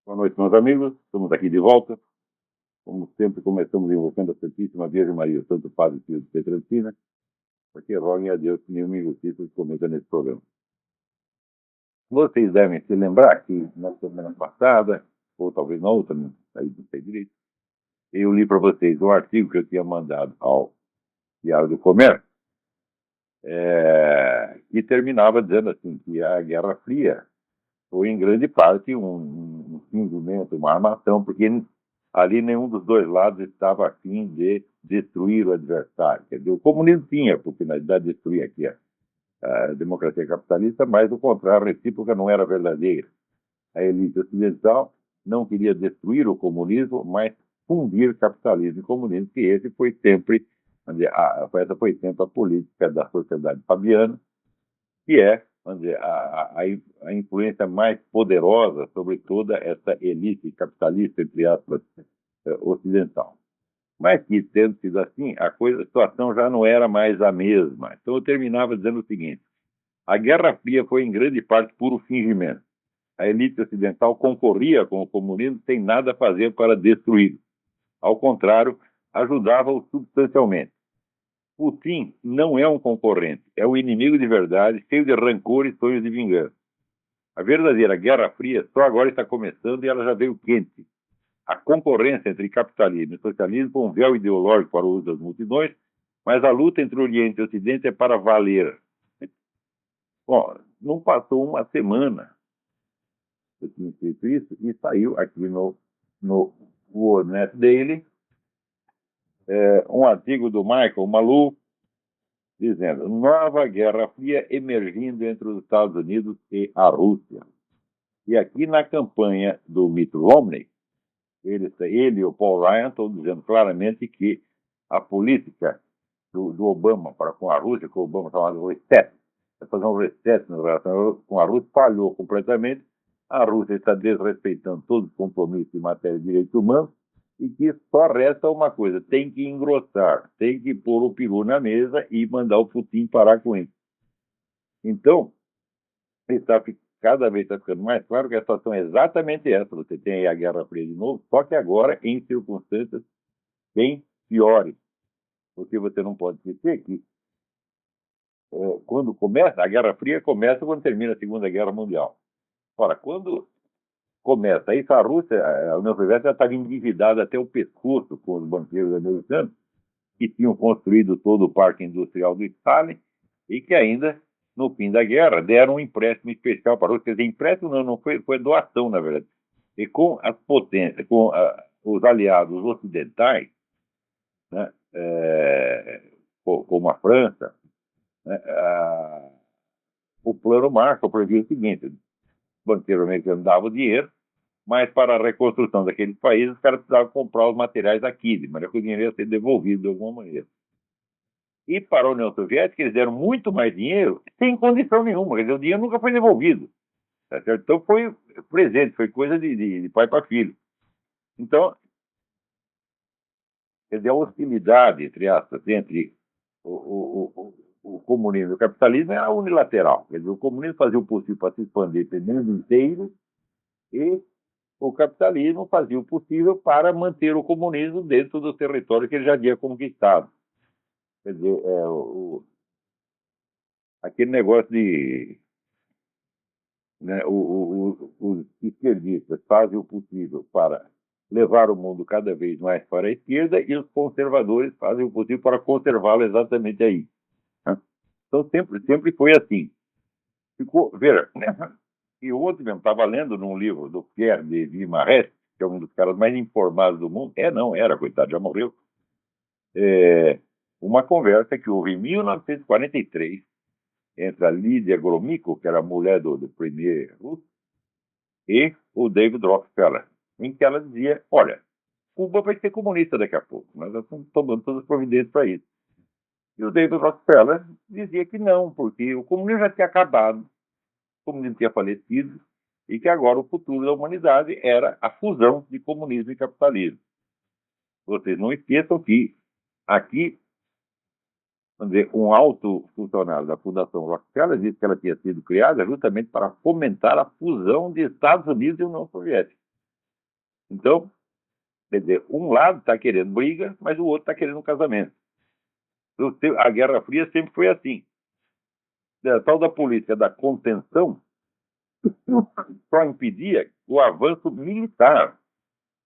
Boa noite, meus amigos. Estamos aqui de volta. Como sempre, começamos invocando a Santíssima Virgem Maria, o Santo Padre Pio de Pietrelcina, porque roguem a Deus que nenhuma injustiça se cometa nesse programa. Vocês devem se lembrar que na semana passada, ou talvez na outra, aí não sei direito, eu li para vocês um artigo que eu tinha mandado ao Diário do Comércio, que terminava dizendo assim, que a Guerra Fria foi em grande parte um fingimento, uma armação, porque ali nenhum dos dois lados estava a fim de destruir o adversário. Quer dizer, o comunismo tinha por finalidade de destruir aqui a democracia capitalista, mas o contrário, a recíproca não era verdadeira. A elite ocidental não queria destruir o comunismo, mas fundir capitalismo e comunismo, que esse foi sempre, essa foi sempre a política da sociedade fabiana, que é, vamos dizer, a influência mais poderosa sobre toda essa elite capitalista, entre aspas, ocidental. Mas que, tendo sido assim, a situação já não era mais a mesma. Então eu terminava dizendo o seguinte: a Guerra Fria foi em grande parte puro fingimento. A elite ocidental concorria com o comunismo sem nada fazer para destruí-lo. Ao contrário, ajudava-o substancialmente. Putin não é um concorrente, é um inimigo de verdade, cheio de rancor e sonhos de vingança. A verdadeira Guerra Fria só agora está começando e ela já veio quente. A concorrência entre capitalismo e socialismo foi um véu ideológico para o uso das multidões, mas a luta entre Oriente e Ocidente é para valer. Bom, não passou uma semana eu tinha feito isso e saiu aqui no World Daily um artigo do Michael Malou dizendo: nova Guerra Fria emergindo entre os Estados Unidos e a Rússia. E aqui na campanha do Mitt Romney, ele e o Paul Ryan estão dizendo claramente que a política do Obama para com a Rússia, que o Obama chamava de reset, fazer um reset na relação com a Rússia, falhou completamente. A Rússia está desrespeitando todos os compromissos em matéria de direitos humanos e que só resta uma coisa: tem que engrossar, tem que pôr o peru na mesa e mandar o Putin parar com isso. Então, cada vez está ficando mais claro que a situação é exatamente essa. Você tem aí a Guerra Fria de novo, só que agora em circunstâncias bem piores. Porque você não pode esquecer que quando começa, a Guerra Fria começa quando termina a Segunda Guerra Mundial. Ora, quando começa isso, a Rússia, a União Soviética, já estava endividada até o pescoço com os banqueiros americanos, que tinham construído todo o parque industrial do Stalin e que ainda, no fim da guerra, deram um empréstimo especial para a Rússia. Quer dizer, empréstimo não foi doação, na verdade. E com as potências, com os aliados ocidentais, né, como a França, né, o plano Marshall previa o seguinte: o banqueiro americano dava o dinheiro, mas para a reconstrução daqueles países, os caras precisavam comprar os materiais aqui, de maneira que o dinheiro ia ser devolvido de alguma maneira. E para a União Soviética, eles deram muito mais dinheiro sem condição nenhuma. Quer dizer, o dinheiro nunca foi devolvido. Tá certo? Então foi presente, foi coisa de pai para filho. Então, quer dizer, a hostilidade, entre aspas, entre o comunismo e o capitalismo era unilateral. Quer dizer, o comunismo fazia o possível para se expandir pelo mundo inteiro e o capitalismo fazia o possível para manter o comunismo dentro do território que ele já havia conquistado. Quer dizer, aquele negócio de... Né, os esquerdistas fazem o possível para levar o mundo cada vez mais para a esquerda e os conservadores fazem o possível para conservá-lo exatamente aí. Né? Então sempre foi assim. Veja, né? E ontem mesmo estava lendo num livro do Pierre de Vimarest, que é um dos caras mais informados do mundo, coitado, já morreu, uma conversa que houve em 1943 entre a Lídia Gromyko, que era a mulher do premier russo, e o David Rockefeller, em que ela dizia: olha, Cuba vai ser comunista daqui a pouco, nós estamos tomando todas as providências para isso. E o David Rockefeller dizia que não, porque o comunismo já tinha acabado, o comunismo tinha falecido, e que agora o futuro da humanidade era a fusão de comunismo e capitalismo. Vocês não esqueçam que aqui, vamos dizer, um alto funcionário da Fundação Rockefeller disse que ela tinha sido criada justamente para fomentar a fusão de Estados Unidos e União Soviética. Então, quer dizer, um lado está querendo briga, mas o outro está querendo um casamento. A Guerra Fria sempre foi assim. A tal da política da contenção só impedia o avanço militar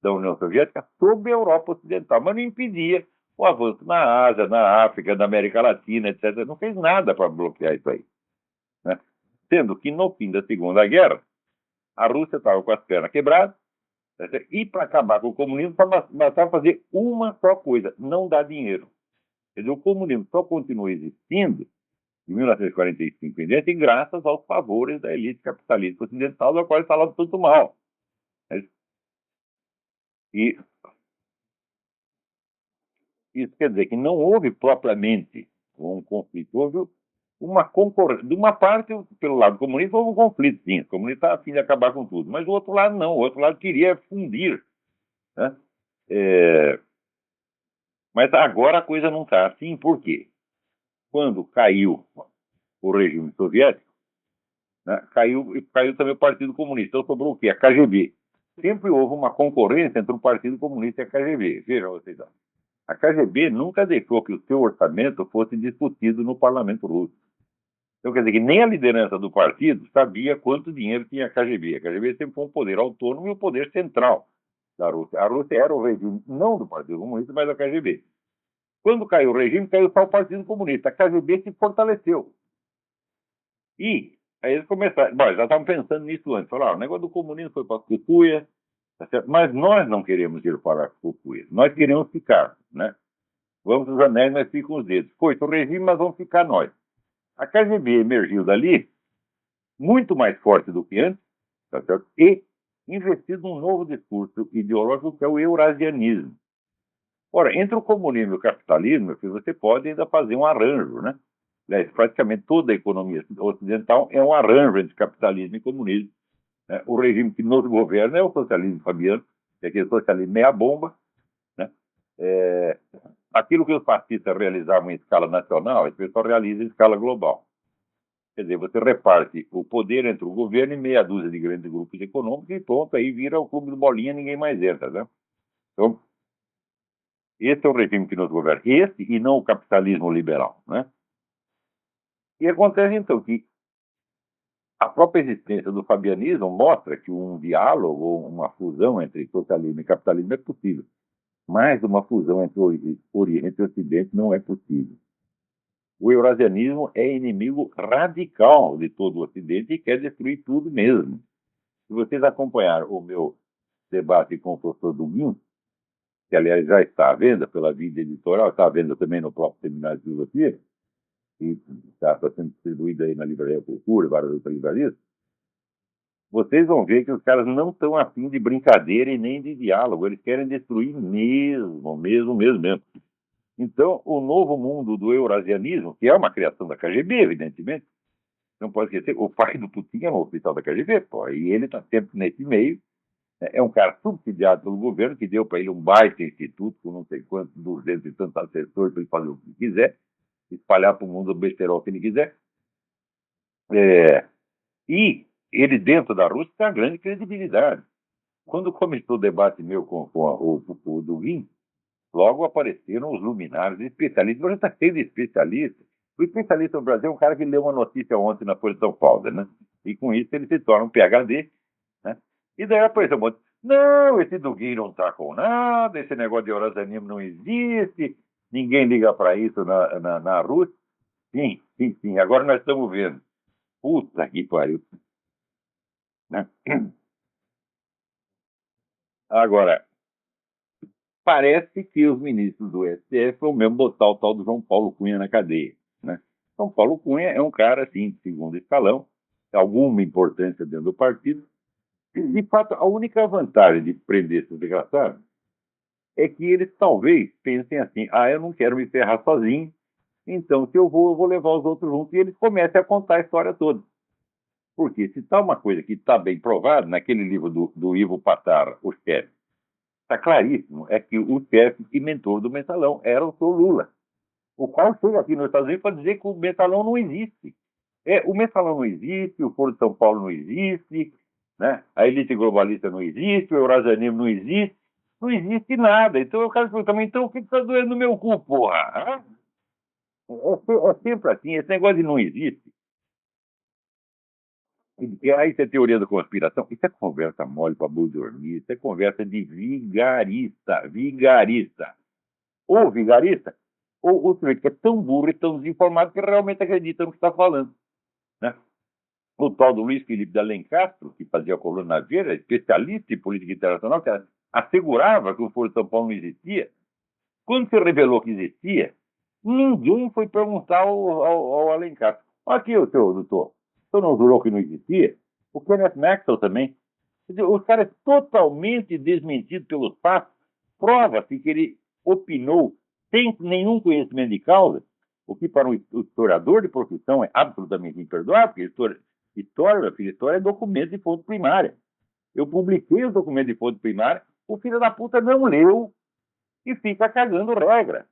da União Soviética sobre a Europa Ocidental, mas não impedia o avanço na Ásia, na África, na América Latina, etc. Não fez nada para bloquear isso aí. Né? Sendo que no fim da Segunda Guerra, a Rússia estava com as pernas quebradas, e para acabar com o comunismo, bastava fazer uma só coisa: não dar dinheiro. Quer dizer, o comunismo só continua existindo em 1945 em diante, graças aos favores da elite capitalista ocidental, da qual eles falavam tanto mal. E isso quer dizer que não houve propriamente um conflito, houve uma concorrência. De uma parte, pelo lado comunista, houve um conflito, sim. O comunista estava a fim de acabar com tudo, mas o outro lado não, o outro lado queria fundir. Né? Mas agora a coisa não está assim, por quê? Quando caiu o regime soviético, né, caiu também o Partido Comunista. Então sobrou o quê? A KGB. Sempre houve uma concorrência entre o Partido Comunista e a KGB. Vejam vocês. A KGB nunca deixou que o seu orçamento fosse discutido no parlamento russo. Então, quer dizer que nem a liderança do partido sabia quanto dinheiro tinha a KGB. A KGB sempre foi um poder autônomo e um poder central da Rússia. A Rússia era o regime não do Partido Comunista, mas da KGB. Quando caiu o regime, caiu só o Partido Comunista. A KGB se fortaleceu. E aí eles começaram. Bom, já estavam pensando nisso antes. Falaram, o negócio do comunismo foi para a Cucuia, tá certo? Mas nós não queremos ir para a Cucuia. Nós queremos ficar, né? Vamos os anéis, mas ficam os dedos. Foi o regime, mas vamos ficar nós. A KGB emergiu dali muito mais forte do que antes, tá certo? E investido num novo discurso ideológico que é o eurasianismo. Ora, entre o comunismo e o capitalismo, você pode ainda fazer um arranjo, né? Praticamente toda a economia ocidental é um arranjo entre capitalismo e comunismo. Né? O regime que nos governa é o socialismo fabiano, que é aquele socialismo meia-bomba. Né? Aquilo que os fascistas realizavam em escala nacional, esse pessoal realiza em escala global. Quer dizer, você reparte o poder entre o governo e meia dúzia de grandes grupos econômicos e pronto, aí vira o clube do bolinha, ninguém mais entra. Né? Então, esse é o regime que nos governa. Esse e não o capitalismo liberal. Né? E acontece, então, que a própria existência do fabianismo mostra que um diálogo ou uma fusão entre socialismo e capitalismo é possível. Mas uma fusão entre Oriente e Ocidente não é possível. O eurasianismo é inimigo radical de todo o Ocidente e quer destruir tudo mesmo. Se vocês acompanharam o meu debate com o professor Duguin, que aliás já está à venda pela Vida Editorial, está à venda também no próprio Seminário de Filosofia, e está sendo distribuído aí na Livraria Cultura e várias outras livrarias, vocês vão ver que os caras não estão afim de brincadeira e nem de diálogo. Eles querem destruir mesmo. Então, o novo mundo do eurasianismo, que é uma criação da KGB, evidentemente, não pode esquecer, o pai do Putin é um oficial da KGB, pô, e ele está sempre nesse meio. É um cara subsidiado pelo governo, que deu para ele um baita instituto, com não sei quantos, 200 e tantos assessores, para ele fazer o que quiser, espalhar para o mundo o besterol que ele quiser. E ele, dentro da Rússia, tem uma grande credibilidade. Quando começou o debate meu com o Dugin, logo apareceram os luminares, especialistas. Você está cheio de especialistas. O especialista no Brasil é um cara que leu uma notícia ontem na Folha de São Paulo, né? E com isso ele se torna um PhD, né? E daí apareceu um monte. Não, esse Dugin não está com nada, esse negócio de eurasianismo não existe, ninguém liga para isso na Rússia. Sim, agora nós estamos vendo. Puta que pariu. Né? Agora, parece que os ministros do STF vão mesmo botar o tal do João Paulo Cunha na cadeia. Né? João Paulo Cunha é um cara, assim, de segundo escalão, alguma importância dentro do partido. E, de fato, a única vantagem de prender esses desgraçados é que eles talvez pensem assim: eu não quero me ferrar sozinho, então se eu vou levar os outros juntos, e eles comecem a contar a história toda. Porque se está uma coisa que está bem provada, naquele livro do Ivo Patar, O Chefe, está claríssimo, é que o chefe e mentor do mensalão era o senhor Lula, o qual chega aqui nos Estados Unidos para dizer que o mensalão não existe. O mensalão não existe, o Foro de São Paulo não existe, né? A elite globalista não existe, o eurasianismo não existe, não existe nada. Então o cara pergunta, mas então o que está doendo no meu cu, porra? É sempre assim, esse negócio de não existe. E aí isso é teoria da conspiração. Isso é conversa mole para boi dormir, isso é conversa de vigarista, vigarista. Ou vigarista, ou o sujeito que é tão burro e tão desinformado que realmente acredita no que está falando, né? O tal do Luiz Felipe de Alencastro, que fazia a coluna na Veja, especialista em política internacional, que assegurava que o Foro de São Paulo não existia. Quando se revelou que existia, ninguém foi perguntar ao Alencastro. Aqui, o senhor doutor, o senhor não jurou que não existia? O Kenneth Maxwell também. Os caras totalmente desmentidos pelos fatos. Prova-se que ele opinou sem nenhum conhecimento de causa, o que para um historiador de profissão é absolutamente imperdoável, porque história, meu filho, história é documento de fonte primária. Eu publiquei os documentos de fonte primária, o filho da puta não leu e fica cagando regra.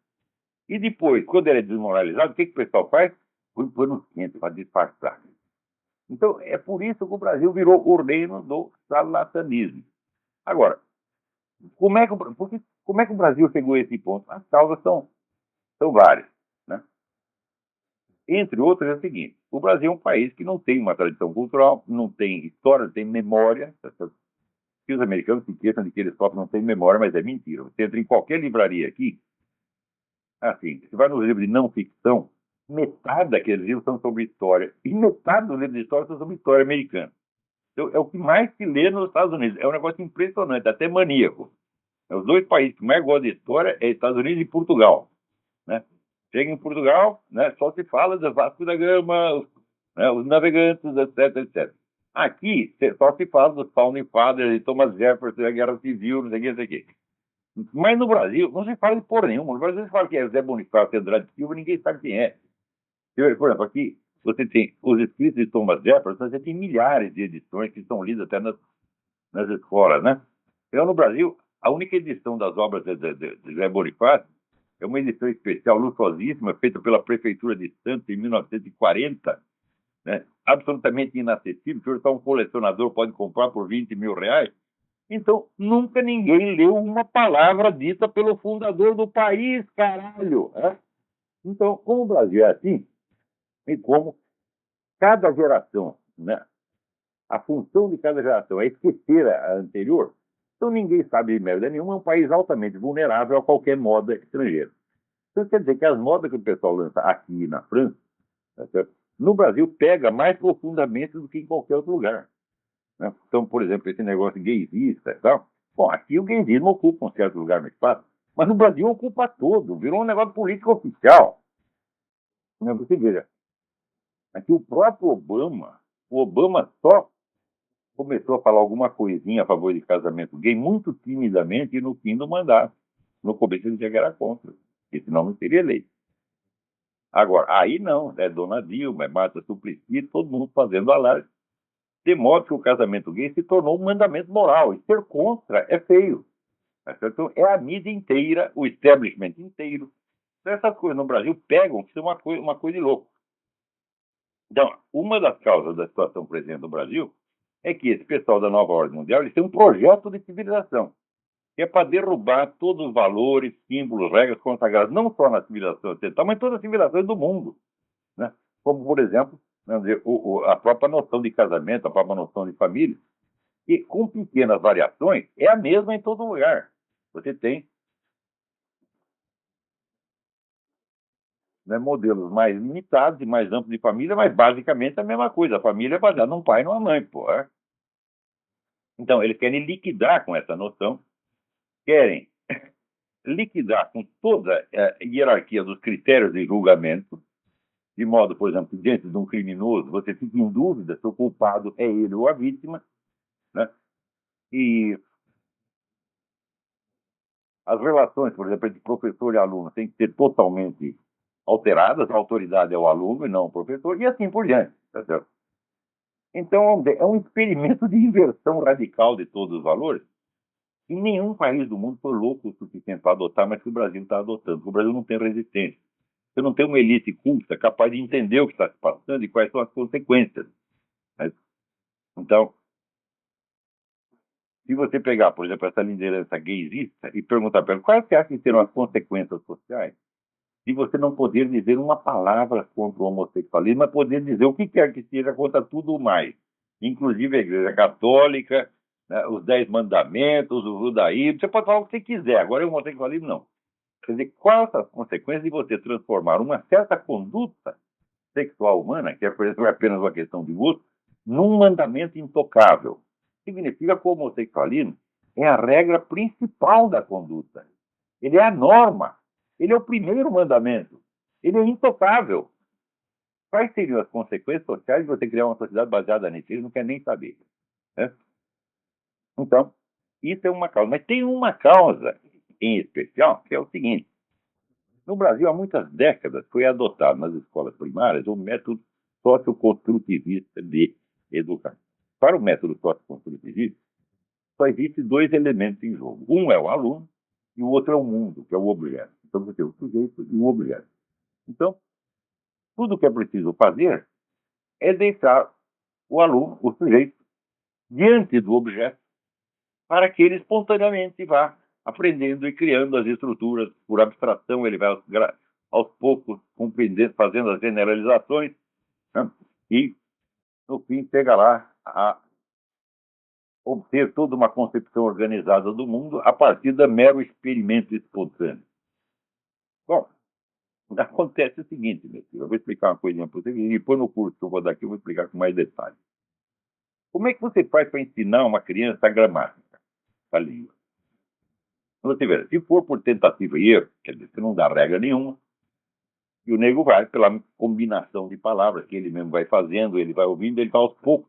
E depois, quando ele é desmoralizado, o que o pessoal faz? Põe pano quente para disfarçar. Então, é por isso que o Brasil virou o reino do charlatanismo. Agora, como é que o Brasil chegou a esse ponto? As causas são várias, né? Entre outras, é o seguinte: o Brasil é um país que não tem uma tradição cultural, não tem história, não tem memória. Que os americanos se queixam de que eles próprios não têm memória, mas é mentira. Você entra em qualquer livraria aqui, assim, você vai nos livros de não ficção, metade daqueles livros são sobre história, e metade dos livros de história são sobre história americana. Então, é o que mais se lê nos Estados Unidos. É um negócio impressionante, até maníaco. Os dois países que mais gostam de história é Estados Unidos e Portugal, né? Chega em Portugal, né, só se fala de Vasco da Gama, né, os navegantes, etc, etc. Aqui só se fala dos Founding Fathers, de Thomas Jefferson, da Guerra Civil, não sei o que, não sei o que. Mas no Brasil não se fala de porra nenhuma. No Brasil se fala que é José Bonifácio, Andrade Silva, ninguém sabe quem é. Por exemplo, aqui você tem os escritos de Thomas Jefferson, você tem milhares de edições que são lidas até nas escolas, né? Então, no Brasil, a única edição das obras de José Bonifácio é uma edição especial luxuosíssima, feita pela Prefeitura de Santos em 1940, né? Absolutamente inacessível. Se você é um colecionador, pode comprar por 20 mil reais. Então, nunca ninguém leu uma palavra dita pelo fundador do país, caralho. Né? Então, como o Brasil é assim, e como cada geração, né, a função de cada geração é esquecer a anterior, então ninguém sabe de merda nenhuma, é um país altamente vulnerável a qualquer moda estrangeira. Então quer dizer que as modas que o pessoal lança aqui na França, tá certo? No Brasil pega mais profundamente do que em qualquer outro lugar. Né? Então, por exemplo, esse negócio gaysista e tal, bom, aqui o gaysismo ocupa um certo lugar no espaço, mas no Brasil ocupa todo, virou um negócio político oficial. Né? Você veja, aqui o Obama só começou a falar alguma coisinha a favor de casamento gay muito timidamente e no fim do mandato. No começo ele dizia que era contra, porque senão não seria eleito. Agora, aí não, é Dona Dilma, é Marta Suplicy, todo mundo fazendo alarde. De modo que o casamento gay se tornou um mandamento moral. E ser contra é feio. Então, é a mídia inteira, o establishment inteiro. Então, essas coisas no Brasil pegam que são uma coisa de louco. Então, uma das causas da situação presente no Brasil é que esse pessoal da nova ordem mundial eles têm um projeto de civilização, que é para derrubar todos os valores, símbolos, regras consagradas, não só na civilização ocidental, mas em todas as civilizações do mundo. Né? Como, por exemplo, vamos dizer, a própria noção de casamento, a própria noção de família, que com pequenas variações é a mesma em todo lugar. Você tem, né, modelos mais limitados e mais amplos de família, mas basicamente a mesma coisa. A família é baseada num pai e numa mãe, pô. Então, eles querem liquidar com essa noção, querem liquidar com toda a hierarquia dos critérios de julgamento, de modo, por exemplo, que diante de um criminoso, você fica em dúvida se o culpado é ele ou a vítima, né? E as relações, por exemplo, entre professor e aluno têm que ser totalmente alteradas, a autoridade é o aluno e não o professor, e assim por diante. Tá certo? Então, é um experimento de inversão radical de todos os valores, e nenhum país do mundo foi louco o suficiente para adotar, mas que o Brasil está adotando, porque o Brasil não tem resistência. Você não tem uma elite culta capaz de entender o que está se passando e quais são as consequências. Né? Então, Se você pegar, por exemplo, essa liderança gaysista e perguntar para ela quais você acha que serão as consequências sociais se você não poder dizer uma palavra contra o homossexualismo, mas poder dizer o que quer que seja contra tudo mais, inclusive a Igreja Católica, né, os 10 mandamentos, o judaísmo, você pode falar o que você quiser, agora o homossexualismo não. Quer dizer, quais as consequências de você transformar uma certa conduta sexual humana, que é apenas uma questão de gosto, num mandamento intocável? Significa que o homossexualismo é a regra principal da conduta. Ele é a norma. Ele é o primeiro mandamento. Ele é intocável. Quais seriam as consequências sociais de você criar uma sociedade baseada nisso? Ele não quer nem saber. Né? Então, isso é uma causa. Mas tem uma causa em especial, que é o seguinte. No Brasil, há muitas décadas, foi adotado nas escolas primárias o método socioconstrutivista de educação. Para o método socioconstrutivista, só existem dois elementos em jogo. Um é o aluno e o outro é o mundo, que é o objeto. Então, você tem o sujeito e o objeto. Então, tudo que é preciso fazer é deixar o aluno, o sujeito, diante do objeto, para que ele espontaneamente vá aprendendo e criando as estruturas por abstração. Ele vai aos poucos compreendendo, fazendo as generalizações, né? E, no fim, chega lá a obter toda uma concepção organizada do mundo a partir da mero experimento espontâneo. Bom, acontece o seguinte, meu filho, eu vou explicar uma coisinha para você, e depois no curso que eu vou dar aqui eu vou explicar com mais detalhes. Como é que você faz para ensinar uma criança a gramática, a língua? Você vê, se for por tentativa e erro, quer dizer, você não dá regra nenhuma, e o nego vai pela combinação de palavras que ele mesmo vai fazendo, ele vai ouvindo, ele vai aos poucos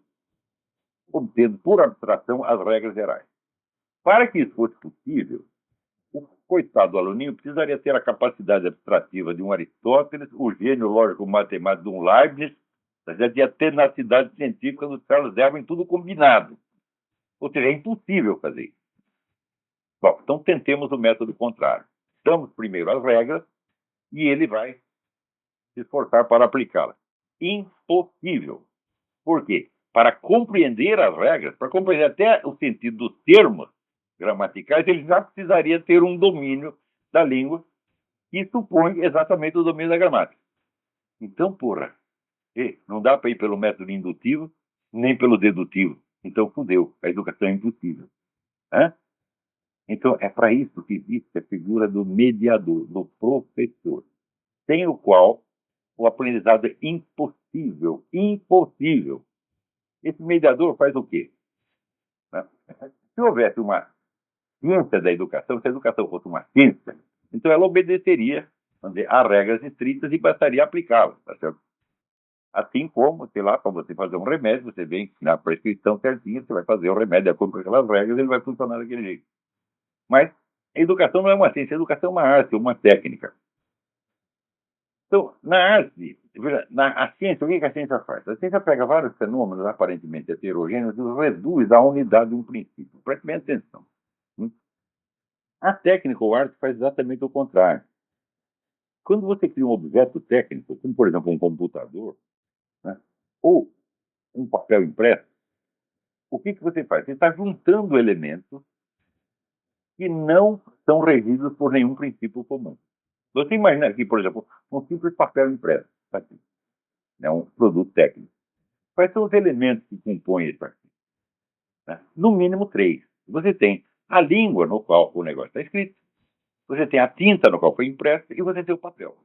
obtendo por abstração as regras gerais. Para que isso fosse possível, o coitado do aluninho precisaria ter a capacidade abstrativa de um Aristóteles, o gênio lógico-matemático de um Leibniz, e a tenacidade científica do Charles Darwin, tudo combinado. Ou seja, é impossível fazer isso. Bom, então tentemos o método contrário. Damos primeiro as regras e ele vai se esforçar para aplicá-las. Impossível. Por quê? Para compreender as regras, para compreender até o sentido dos termos gramaticais, ele já precisaria ter um domínio da língua que supõe exatamente o domínio da gramática. Então, porra, não dá para ir pelo método indutivo, nem pelo dedutivo. Então, fudeu. A educação é impossível. Hã? Então, é para isso que existe a figura do mediador, do professor, sem o qual o aprendizado é impossível. Impossível. Esse mediador faz o quê? Se houvesse uma ciência da educação, se a educação fosse uma ciência, então ela obedeceria, vamos dizer, a regras estritas e bastaria aplicá-las, tá certo? Assim como, sei lá, para você fazer um remédio, você vem na prescrição certinha, você vai fazer o remédio de acordo com aquelas regras, ele vai funcionar daquele jeito. Mas a educação não é uma ciência, a educação é uma arte, uma técnica. Então, na arte, a ciência, o que a ciência faz? A ciência pega vários fenômenos aparentemente heterogêneos e reduz à unidade de um princípio. Preste bem atenção. A técnica ou arte faz exatamente o contrário. Quando você cria um objeto técnico, como por exemplo um computador, né, ou um papel impresso, o que você faz? Você está juntando elementos que não são regidos por nenhum princípio comum. Você imagina aqui, por exemplo, um simples papel impresso, tá aqui, né, um produto técnico. Quais são os elementos que compõem isso aqui? Né? No mínimo 3. Você tem a língua no qual o negócio está escrito, você tem a tinta no qual foi impresso e você tem o papel.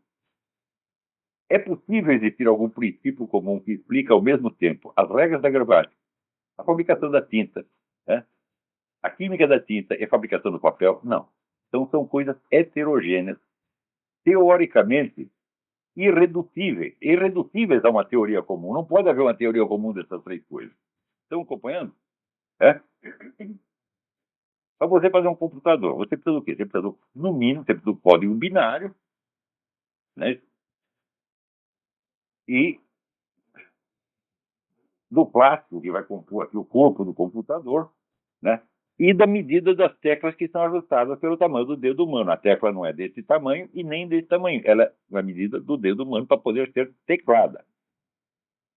É possível existir algum princípio comum que explica ao mesmo tempo as regras da gramática, a fabricação da tinta, né? A química da tinta e a fabricação do papel? Não. Então são coisas heterogêneas, teoricamente irredutíveis. Irredutíveis a uma teoria comum. Não pode haver uma teoria comum dessas 3 coisas. Estão acompanhando? É? Para você fazer um computador, você precisa do quê? Você precisa, no mínimo, você precisa do código binário, né? E do plástico que vai compor aqui o corpo do computador, né? E da medida das teclas que são ajustadas pelo tamanho do dedo humano. A tecla não é desse tamanho e nem desse tamanho. Ela é a medida do dedo humano para poder ser teclada.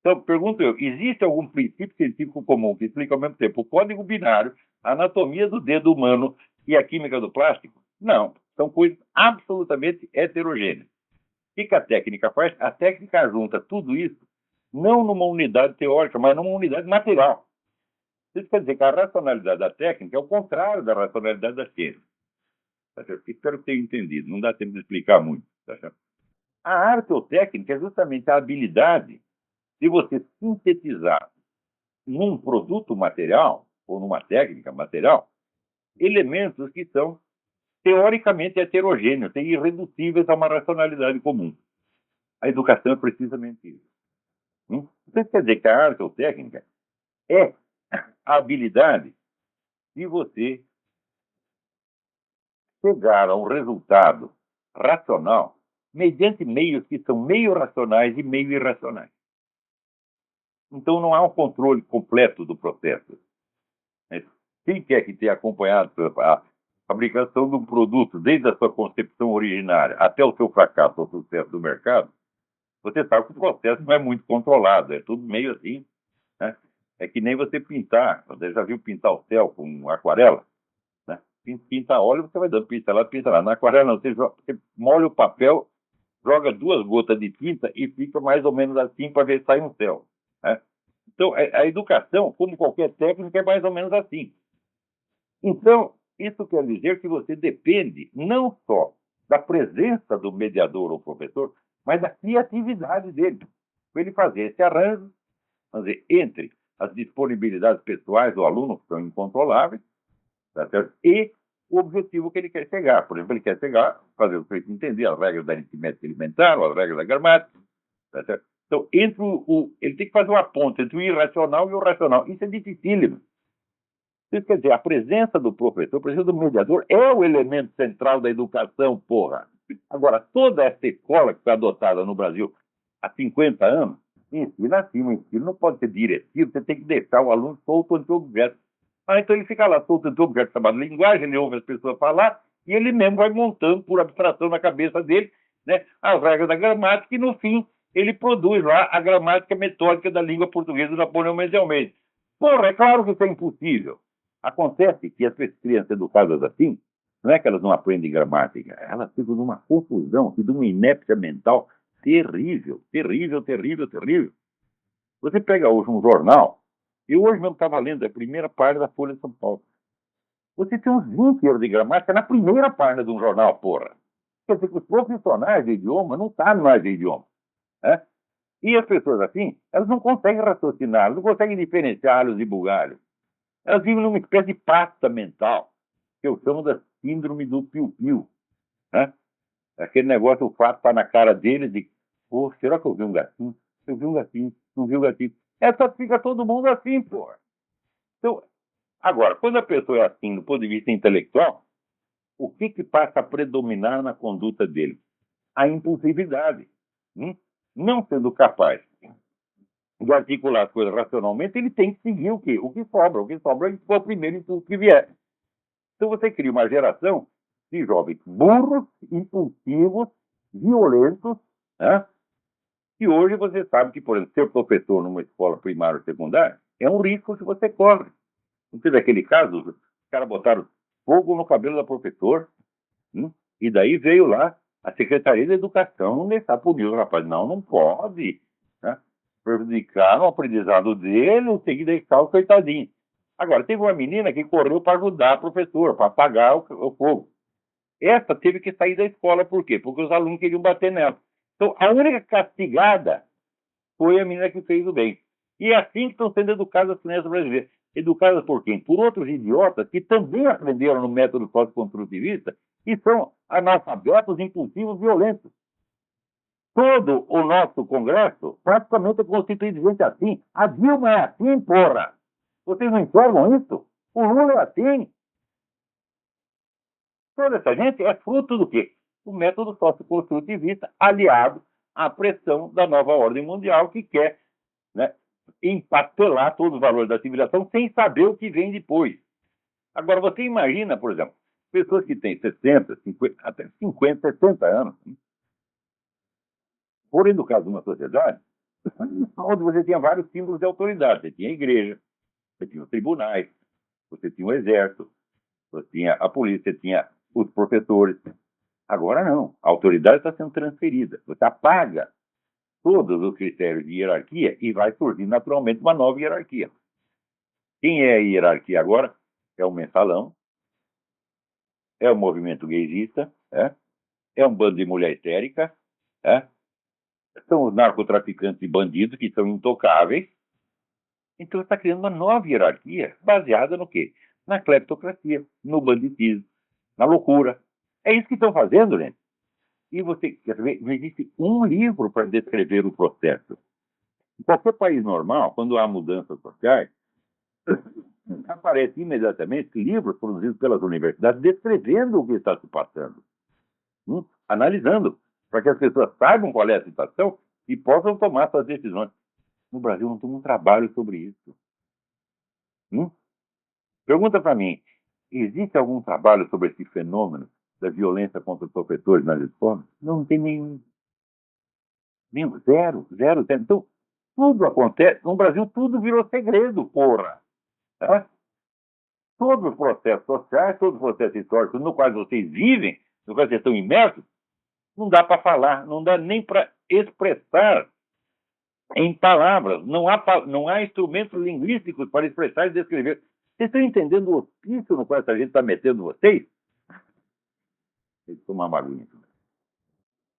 Então, pergunto eu, existe algum princípio científico comum que explica ao mesmo tempo o código binário, A anatomia do dedo humano e a química do plástico? Não. São coisas absolutamente heterogêneas. O que a técnica faz? A técnica junta tudo isso, não numa unidade teórica, mas numa unidade material. Isso quer dizer que a racionalidade da técnica é o contrário da racionalidade da ciência. Tá certo? Espero que tenha entendido. Não dá tempo de explicar muito. Tá certo? A arte ou técnica é justamente a habilidade de você sintetizar num produto material, ou numa técnica material, elementos que são teoricamente heterogêneos e irredutíveis a uma racionalidade comum. A educação é precisamente isso. Isso quer dizer que a arte ou técnica é a habilidade de você chegar a um resultado racional mediante meios que são meio racionais e meio irracionais. Então não há um controle completo do processo. Quem quer que tenha acompanhado a fabricação de um produto desde a sua concepção originária até o seu fracasso ou sucesso do mercado, você sabe que o processo não é muito controlado, é tudo meio assim, né? É que nem você pintar. Você já viu pintar o céu com aquarela? Né? Pintar óleo, você vai dando pincelada, pincelada. Na aquarela não, você molha o papel, joga 2 gotas de tinta e fica mais ou menos assim para ver se sai um céu. Né? Então, a educação, como qualquer técnica, é mais ou menos assim. Então, isso quer dizer que você depende não só da presença do mediador ou professor, mas da criatividade dele, para ele fazer esse arranjo, fazer entre as disponibilidades pessoais do aluno, que são incontroláveis, tá certo? E o objetivo que ele quer chegar. Por exemplo, ele quer chegar, fazer o sujeito entender as regras da aritmética elementar, ou as regras da gramática, tá certo? Então, ele tem que fazer uma ponte entre o irracional e o racional. Isso é dificílimo. Isso quer dizer, a presença do professor, a presença do mediador é o elemento central da educação, porra. Agora, toda essa escola que foi adotada no Brasil há 50 anos, ensina assim, o ensino não pode ser diretivo, você tem que deixar o aluno solto entre objetos. Então ele fica lá solto entre objetos chamado linguagem, ele ouve as pessoas falar e ele mesmo vai montando por abstração na cabeça dele, né, as regras da gramática e no fim ele produz lá a gramática metódica da língua portuguesa do Napoleão Mendes de Almeida. Porra, é claro que isso é impossível. Acontece que as crianças educadas assim, não é que elas não aprendem gramática, elas ficam numa confusão e de uma inépcia mental terrível, terrível, terrível, terrível. Você pega hoje um jornal, eu hoje mesmo estava lendo a primeira página da Folha de São Paulo. Você tem uns 20 erros de gramática na primeira página de um jornal, porra. Quer dizer que os profissionais de idioma não sabem mais de idioma. Né? E as pessoas assim, elas não conseguem raciocinar, não conseguem diferenciar alhos e bugalhos. Elas vivem numa espécie de pasta mental, que eu chamo da síndrome do piu-piu. Né? Aquele negócio, o fato está na cara deles de, pô, será que eu vi um gatinho? Eu vi um gatinho, não vi um gatinho. Só fica todo mundo assim, pô. Então, agora, quando a pessoa é assim, do ponto de vista intelectual, o que passa a predominar na conduta dele? A impulsividade. Não sendo capaz de articular as coisas racionalmente, ele tem que seguir o quê? O que sobra. O que sobra é o primeiro impulso que vier. Então você cria uma geração de jovens burros, impulsivos, violentos, né? E hoje você sabe que, por exemplo, ser professor numa escola primária ou secundária é um risco que você corre. Não teve aquele caso, os caras botaram fogo no cabelo da professora, e daí veio lá a Secretaria da Educação não deixar punir o rapaz. Não, não pode, né? Prejudicar o aprendizado dele, tem que deixar o coitadinho. Agora, teve uma menina que correu para ajudar a professora, para apagar o fogo. Essa teve que sair da escola, por quê? Porque os alunos queriam bater nela. Então, a única castigada foi a menina que fez o bem. E é assim que estão sendo educadas as crianças brasileiras. Educadas por quem? Por outros idiotas que também aprenderam no método socioconstrutivista e são analfabetos, impulsivos, violentos. Todo o nosso Congresso praticamente é constituído de gente assim. A Dilma é assim, porra. Vocês não enxergam isso? O Lula é assim. Toda essa gente é fruto do quê? O método socioconstrutivista aliado à pressão da nova ordem mundial que quer, né, empatelar todos os valores da civilização sem saber o que vem depois. Agora, você imagina, por exemplo, pessoas que têm 60, 50, até 50, 60 anos, porém, no caso de uma sociedade, onde você tinha vários símbolos de autoridade. Você tinha a igreja, você tinha os tribunais, você tinha o exército, você tinha a polícia, você tinha os professores. Agora não, a autoridade está sendo transferida. Você apaga todos os critérios de hierarquia e vai surgir naturalmente uma nova hierarquia. Quem é a hierarquia agora? É o mensalão, é o movimento gaysista, é um bando de mulher histérica, são os narcotraficantes e bandidos que são intocáveis. Então está criando uma nova hierarquia baseada no quê? Na cleptocracia, no banditismo, na loucura. É isso que estão fazendo, gente. E você quer ver, não existe um livro para descrever o processo. Em qualquer país normal, quando há mudanças sociais, aparecem imediatamente livros produzidos pelas universidades descrevendo o que está se passando, analisando, para que as pessoas saibam qual é a situação e possam tomar suas decisões. No Brasil não tem um trabalho sobre isso. Pergunta para mim, existe algum trabalho sobre esse fenômeno da violência contra os professores nas escolas? Não tem nenhum. Nenhum. Zero, zero, zero. Então, tudo acontece. No Brasil, tudo virou segredo, porra. Todos os processos sociais, todos os processos históricos no qual vocês vivem, no qual vocês estão imersos, não dá para falar, não dá nem para expressar em palavras. Não há instrumentos linguísticos para expressar e descrever. Vocês estão entendendo o hospício no qual essa gente está metendo vocês? Eles tomam uma bagunça.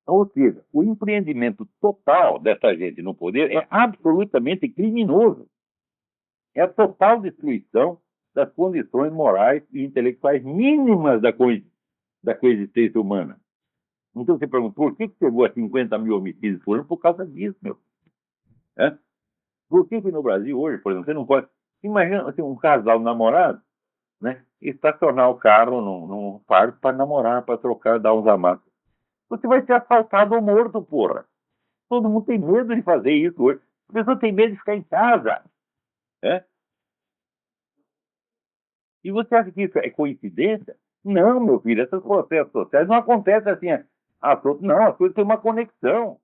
Ou seja, o empreendimento total dessa gente no poder é absolutamente criminoso. É a total destruição das condições morais e intelectuais mínimas da coexistência humana. Então você pergunta, por que chegou a 50 mil homicídios por ano? Por causa disso, meu. Por que no Brasil hoje, por exemplo, você não pode... Imagina assim, um casal namorado, né, estacionar o carro num parque para namorar, para trocar, dar uns amassos. Você vai ser assaltado ou morto, porra. Todo mundo tem medo de fazer isso hoje. A pessoa tem medo de ficar em casa. E você acha que isso é coincidência? Não, meu filho, esses processos sociais não acontecem assim. Não, as coisas têm uma conexão.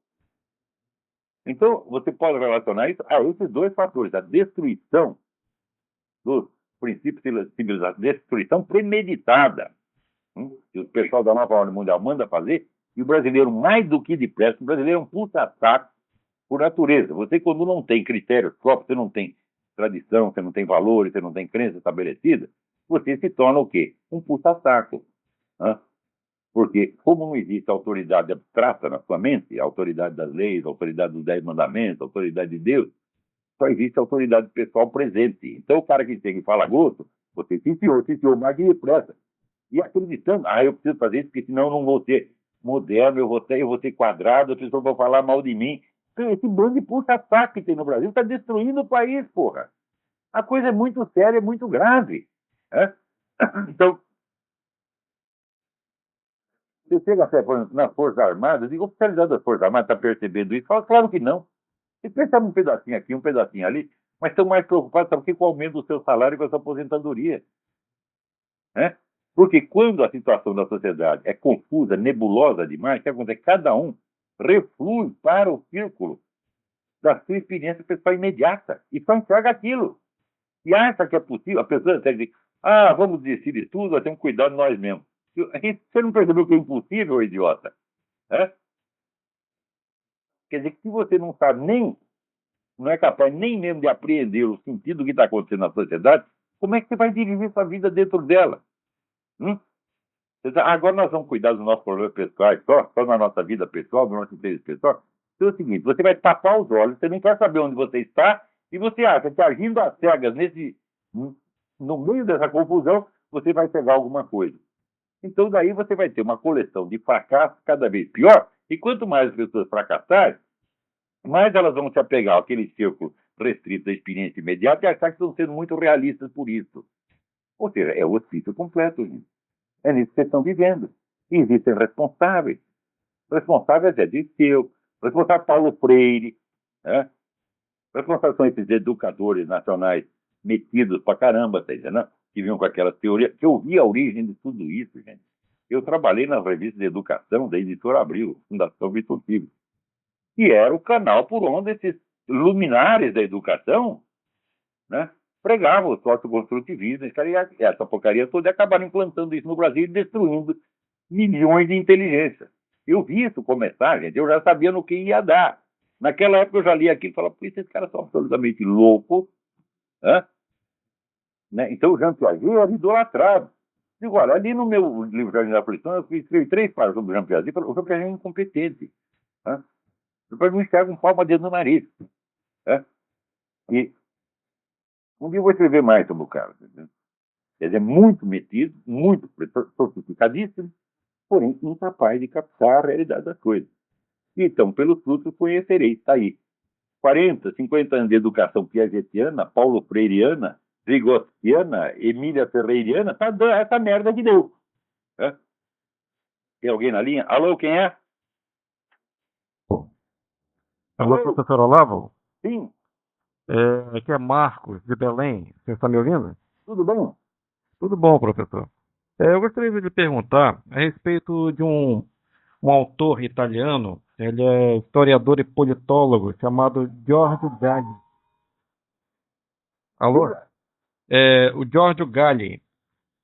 Então, você pode relacionar isso a esses dois fatores. A destruição dos princípios civilizatórios, destruição premeditada, que o pessoal da nova ordem mundial manda fazer, e o brasileiro, mais do que depressa, o brasileiro é um puxa-saco por natureza. Você, quando não tem critérios próprios, você não tem tradição, você não tem valores, você não tem crença estabelecida, você se torna o quê? Um puxa-saco. Porque, como não existe autoridade abstrata na sua mente, a autoridade das leis, a autoridade dos 10 mandamentos, a autoridade de Deus, só existe a autoridade pessoal presente. Então, o cara que chega e fala grosso, você se enfiou mais depressa. E acreditando, eu preciso fazer isso, porque senão eu não vou ser moderno, eu vou ser quadrado, as pessoas vão falar mal de mim. Então, esse bando de puxa-saco que tem no Brasil está destruindo o país, porra. A coisa é muito séria, é muito grave. Então, você chega até, por exemplo, nas Forças Armadas, e o oficialidade das Forças Armadas está percebendo isso? Fala, claro que não. Eles percebem um pedacinho aqui, um pedacinho ali, mas estão mais preocupados, sabe, com o aumento do seu salário e com a sua aposentadoria. Porque quando a situação da sociedade é confusa, nebulosa demais, o que acontece? Cada um reflui para o círculo da sua experiência pessoal imediata e só enxerga aquilo. E acha que é possível, a pessoa até diz, vamos desistir de tudo, nós temos que cuidar de nós mesmos. Você não percebeu que é impossível, idiota? Quer dizer que se você não sabe não é capaz nem mesmo de apreender o sentido do que está acontecendo na sociedade, como é que você vai dirigir sua vida dentro dela? Agora nós vamos cuidar dos nossos problemas pessoais, só na nossa vida pessoal, do nosso interesse pessoal. Então é o seguinte, você vai tapar os olhos, você não quer saber onde você está, e você acha que agindo às cegas no meio dessa confusão, você vai pegar alguma coisa. Então daí você vai ter uma coleção de fracassos cada vez pior, e quanto mais as pessoas fracassarem, mais elas vão se apegar àquele círculo restrito da experiência imediata e achar que estão sendo muito realistas por isso. Ou seja, é o hospício completo, gente. É nisso que vocês estão vivendo. E existem responsáveis. Responsáveis é Dirceu, responsável Paulo Freire, responsáveis são esses educadores nacionais metidos pra caramba, tá entendendo? Que vinham com aquela teoria, que eu vi a origem de tudo isso, gente. Eu trabalhei nas revistas de educação da Editora Abril, Fundação Vitor Filho. E era o canal por onde esses luminares da educação pregavam o socioconstrutivismo, essa porcaria toda, e acabaram implantando isso no Brasil e destruindo milhões de inteligência. Eu vi isso começar, gente, eu já sabia no que ia dar. Naquela época eu já li aquilo e falava, por isso esses caras são absolutamente loucos. Né? Então o Jean Piaget era idolatrado. Digo, olha, ali no meu livro Jardim da Aflição, eu escrevi 3 páginas sobre o Jean Piaget, o Jean Piaget é incompetente. Depois não enxerga um palmo dentro do nariz. E um dia eu vou escrever mais sobre o cara. Ele é muito metido, muito sofisticadíssimo, porém incapaz de captar a realidade das coisas. Então, pelos frutos conhecereis. Está aí. 40, 50 anos de educação piagetiana, Paulo Freireana, Vygotsiana, Emília Ferreiriana, tá dando essa merda que deu. Tem alguém na linha? Alô, quem é? Alô, professor Olavo? Sim. Aqui é Marcos, de Belém. Você está me ouvindo? Tudo bom? Tudo bom, professor. Eu gostaria de lhe perguntar a respeito de um autor italiano, ele é historiador e politólogo, chamado Giorgio Galli. Alô? O Giorgio Galli.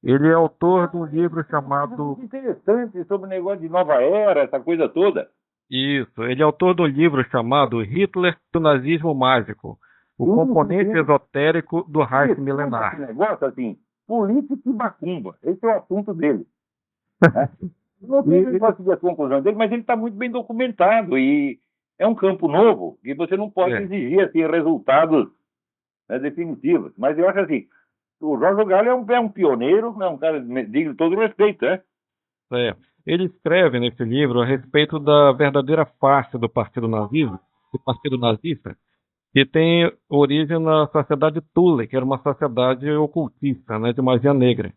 Ele é autor de um livro chamado... Interessante sobre o negócio de nova era, essa coisa toda. Isso, ele é autor de um livro chamado Hitler do Nazismo Mágico, o componente esotérico do Reich milenar. Esse negócio assim, política e macumba, esse é o assunto dele. Não sei se posso seguir as conclusões dele, mas ele está muito bem documentado e é um campo novo que você não pode exigir assim, resultados definitivos. Mas eu acho assim, o Jorge Galli é um pioneiro, é um cara digno de todo respeito, Ele escreve nesse livro a respeito da verdadeira face do Partido Nazista, que tem origem na sociedade Thule, que era uma sociedade ocultista, de magia negra.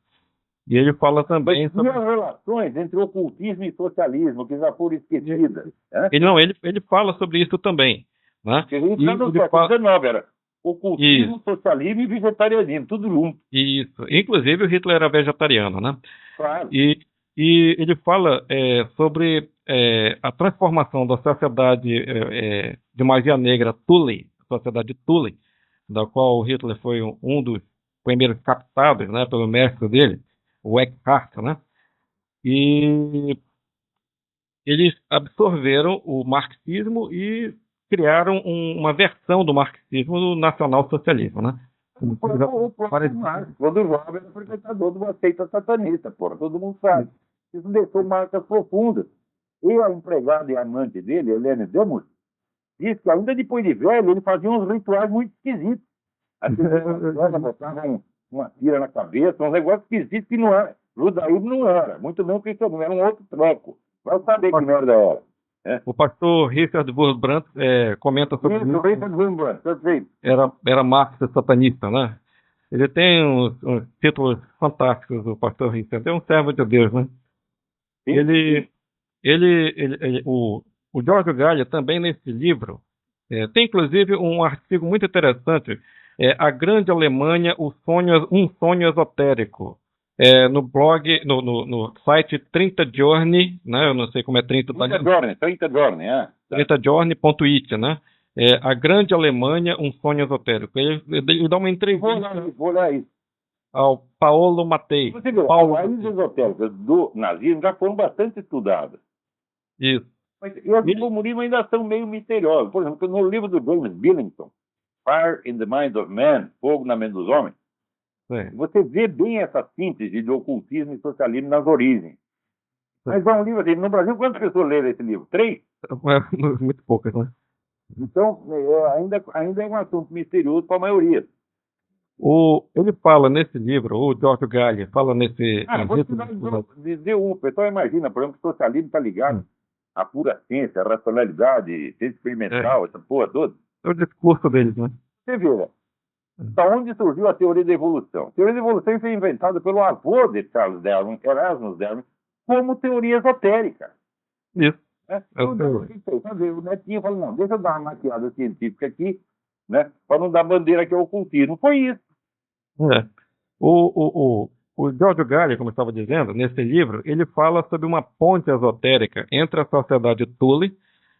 E ele fala também sobre as relações entre ocultismo e socialismo, que já foram esquecidas. Ele fala sobre isso também. Porque a gente está no século XIX, era ocultismo, socialismo e vegetarianismo, tudo junto. Isso. Inclusive o Hitler era vegetariano, né? Claro. E ele fala sobre a transformação da sociedade de magia negra Thule, sociedade Thule, da qual o Hitler foi um dos primeiros captados, pelo mestre dele, o Eckhart, E eles absorveram o marxismo e criaram uma versão do marxismo do nacional-socialismo, Quando o jovem era frequentador de uma seita satanista, todo mundo sabe. Isso deixou marcas profundas. E a empregada e amante dele, Helene Demos, disse que ainda depois de velho, ele fazia uns rituais muito esquisitos. Ela botava uma tira na cabeça, uns negócios esquisitos que não era. Judaísmo não era, muito menos cristianismo, era um outro treco. Vai saber que merda era. O pastor Richard Wurmbrandt comenta sobre isso. Richard Wurmbrandt, perfeito. Era marxista satanista, Ele tem uns títulos fantásticos, o pastor Richard. É um servo de Deus, Sim. O Giorgio Galli também nesse livro tem inclusive um artigo muito interessante, A Grande Alemanha, um sonho esotérico. No blog, no site 30 Giorni, eu não sei como é 30 italiano. 30 Giorni, 30giorni.it, A Grande Alemanha, um sonho esotérico. Ele dá uma entrevista vou lá isso. ao Paolo Mattei. Você vê, as raízes esotéricas do nazismo já foram bastante estudadas. Isso. Mas as do comunismo ainda são meio misteriosas. Por exemplo, no livro do James Billington, Fire in the Mind of Man, Fogo na Mente dos Homens, você vê bem essa síntese de ocultismo e socialismo nas origens. Mas é um livro assim, no Brasil, quantas pessoas leram esse livro? 3? Muito poucas, Então, ainda é um assunto misterioso para a maioria. Ele fala nesse livro, o Giorgio Galli fala nesse... vou dizer o pessoal imagina, por exemplo, que o socialismo está ligado à pura ciência, à racionalidade, ciência experimental, essa porra toda. É o discurso deles, Você vê, da onde surgiu a teoria da evolução? A teoria da evolução foi inventada pelo avô de Charles Darwin, Erasmus Darwin, como teoria esotérica. Isso. O netinho falou, não, deixa eu dar uma maquiada científica aqui, para não dar bandeira que é o ocultismo. Foi isso. O Giorgio Galli, como eu estava dizendo, nesse livro, ele fala sobre uma ponte esotérica entre a sociedade Thule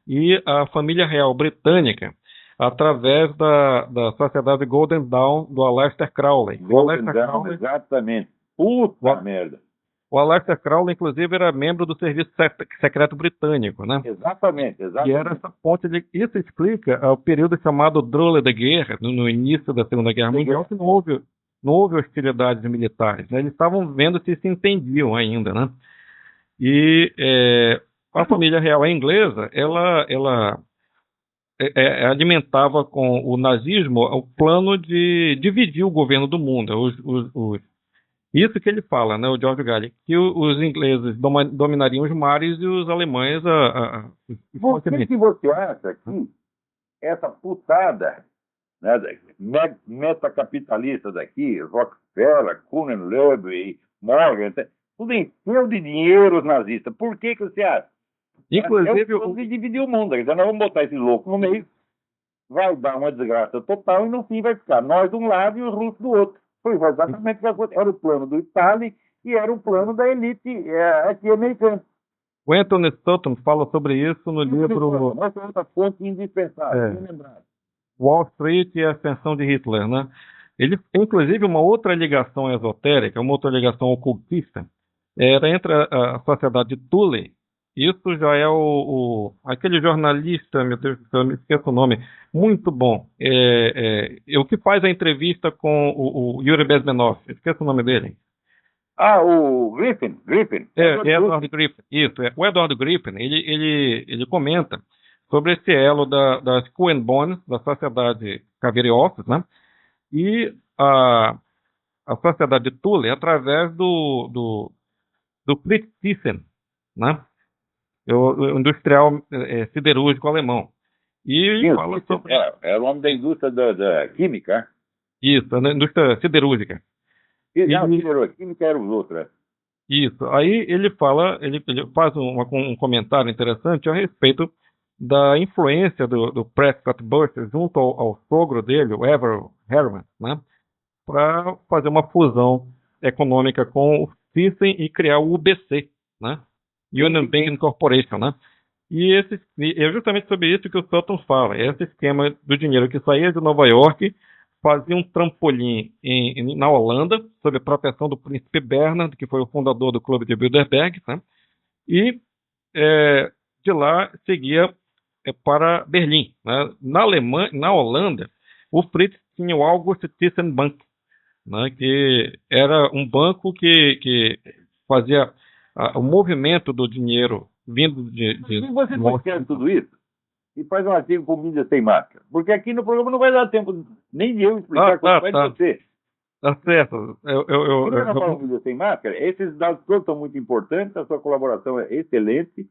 e a família real britânica, através da Sociedade Golden Dawn do Aleister Crowley. Golden Dawn, exatamente. Puta o, merda. o Aleister Crowley, inclusive, era membro do Serviço Secreto Britânico, né? Exatamente. E era essa ponte isso explica o período chamado Drôle de Guerra, no início da Segunda Guerra Mundial, que não houve hostilidades militares, né? Eles estavam vendo se entendiam ainda, né? E a família real inglesa, ela alimentava com o nazismo o plano de dividir o governo do mundo. Isso que ele fala, né, o George Galley, que os ingleses dominariam os mares e os alemães os Por continentes. que você acha que essa putada, né, metacapitalista daqui, Rockefeller, Kuhn Loeb e Morgan, tudo encheu de dinheiro os nazistas? Por que você acha? Inclusive, o que dividiu o mundo. Nós vamos botar esse louco no meio, vai dar uma desgraça total e no fim vai ficar nós de um lado e os russos do outro. Foi exatamente o que aconteceu. Era o plano do Stalin e era o plano da elite aqui americana. O Anthony Stoughton fala sobre isso no livro Essa é outra fonte indispensável. Wall Street e a Ascensão de Hitler, né? Ele, inclusive, uma outra ligação esotérica, uma outra ligação ocultista, era entre a Sociedade de Thule. Isso já é aquele jornalista, meu Deus do céu, eu me esqueço o nome, muito bom. O que faz a entrevista com o Yuri Bezmenov, esqueço o nome dele. O Griffin. Edward Griffin. Isso, o Edward Griffin, ele comenta sobre esse elo das Skull and Bones, da Sociedade Caveira e Ossos, né? E a Sociedade de Thule, através do Fritz Thyssen, né? O industrial siderúrgico alemão. E ele fala sobre... Era o homem da indústria da química. Isso, da indústria siderúrgica. A química era os outros. Isso. Aí ele fala, ele faz um comentário interessante a respeito da influência do Prescott Bush junto ao sogro dele, o Everett Harriman, né? Para fazer uma fusão econômica com o Thyssen e criar o UBC, né? Union Bank Corporation, né? E é justamente sobre isso que o Stoughton fala. Esse esquema do dinheiro que saía de Nova York fazia um trampolim na Holanda, sob a proteção do príncipe Bernard, que foi o fundador do Clube de Bilderberg, né? E de lá seguia para Berlim, né? Na Holanda, o Fritz tinha o August Thyssen Bank, né? Que era um banco que fazia o movimento do dinheiro vindo de você não esquece tudo isso e faz um artigo com mídia sem máscara. Porque aqui no programa não vai dar tempo nem de eu explicar como vai você. Tá certo. Eu não falo mídia sem máscara. Esses dados todos são muito importantes, a sua colaboração é excelente.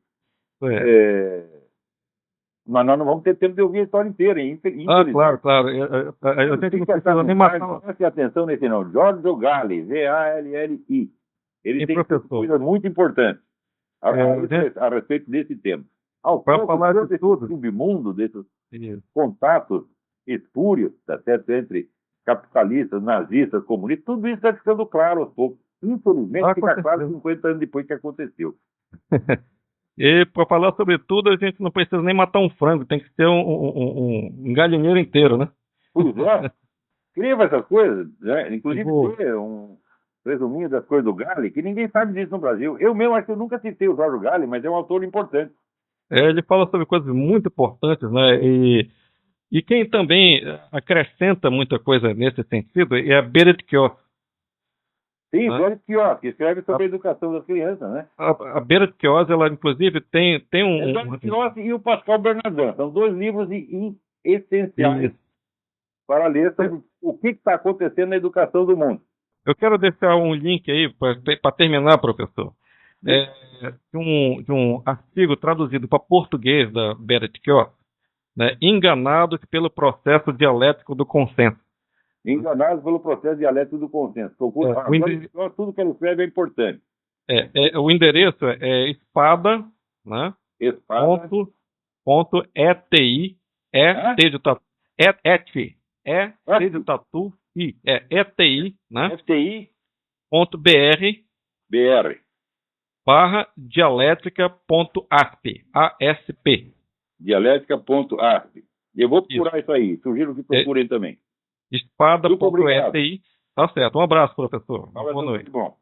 Mas nós não vamos ter tempo de ouvir a história inteira. Claro. A gente não precisa nem matar. Preste atenção nesse nome. Giorgio Galli, Galli. Ele tem coisas muito importantes a respeito desse tema. Para falar de tudo. Submundo, desses contatos espúrios, tá certo? Entre capitalistas, nazistas, comunistas, tudo isso está ficando claro aos poucos. Infelizmente, fica claro 50 anos depois que aconteceu. E para falar sobre tudo, a gente não precisa nem matar um frango, tem que ser um galinheiro inteiro, né? Pois é. Escreva essas coisas, né? Inclusive ter um resuminho das coisas do Galli, que ninguém sabe disso no Brasil. Eu mesmo acho que eu nunca citei o Jorge Galli, mas é um autor importante. Ele fala sobre coisas muito importantes, né? E quem também acrescenta muita coisa nesse sentido é a Berit Kiosk. Sim, Berit Kiosk, que escreve sobre a educação das crianças, né? A Berit Kiosk, ela inclusive tem um... Berit Kiosk e o Pascal Bernardin, são dois livros essenciais para ler sobre o que está acontecendo na educação do mundo. Eu quero deixar um link aí para terminar, professor. De um artigo traduzido para português da Berit Kiosk, né? Enganados pelo processo dialético do consenso. Enganados pelo processo dialético do consenso. Tudo que ele escreve é importante. O endereço é espada, né? Espada. Ponto ETI, T de tatu, T de tatu, ETI, né? FTI. .br /dialética.asp, ASP. Dialética.asp. Eu vou procurar isso aí. Sugiro que procurem também. Espada.sti. Tá certo. Um abraço, professor. Uma boa noite. Muito bom.